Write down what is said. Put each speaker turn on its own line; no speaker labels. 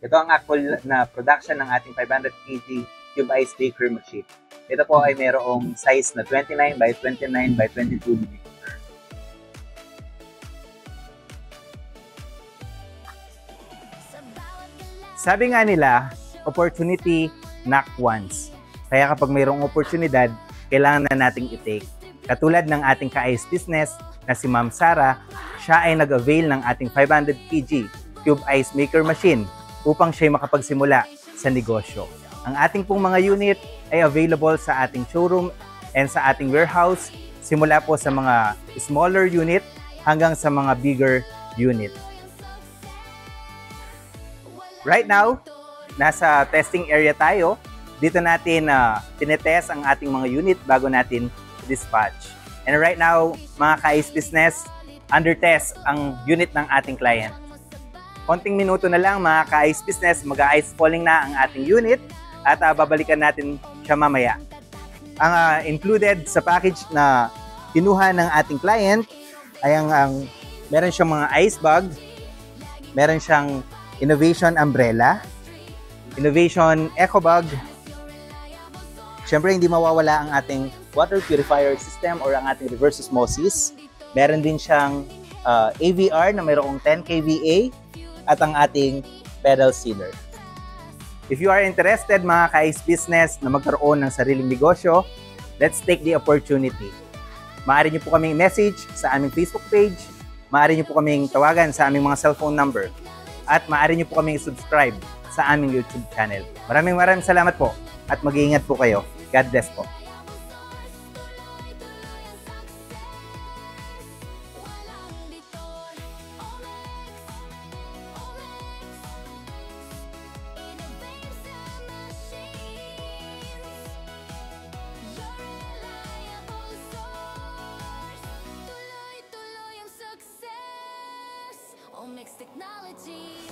Ito ang actual na production ng ating 500 kg cube ice baker machine. Ito po ay mayroong size na 29 by 29 by 22 mm. Sabi nga nila, opportunity knock once. Kaya kapag mayroong oportunidad, kailangan na nating i-take. Katulad ng ating ka-ice business na si Ma'am Sara, siya ay nag-avail ng ating 500 kg cube ice maker machine upang siya makapagsimula sa negosyo. Ang ating pong mga unit ay available sa ating showroom and sa ating warehouse, simula po sa mga smaller unit hanggang sa mga bigger unit. Right now, nasa testing area tayo. Dito natin tinetest ang ating mga unit bago natin dispatch. And right now, mga ka-ice business, under test ang unit ng ating client. Konting minuto na lang mga ka-ice business, mag-ice falling na ang ating unit at babalikan natin siya mamaya. Ang included sa package na kinuha ng ating client ay meron siyang mga ice bag, meron siyang Innovation Umbrella, Innovation Eco Bag. Siyempre, hindi mawawala ang ating water purifier system or ang ating reverse osmosis. Meron din siyang AVR na mayroong 10 kVA at ang ating pedal sealer. If you are interested mga ka-ice business na magkaroon ng sariling negosyo, let's take the opportunity. Maaari niyo po kaming message sa aming Facebook page, maaari niyo po kaming tawagan sa aming mga cellphone number, at maaari niyo po kaming subscribe sa aming YouTube channel. Maraming salamat po at mag-iingat po kayo. God bless po.
Mixed technology.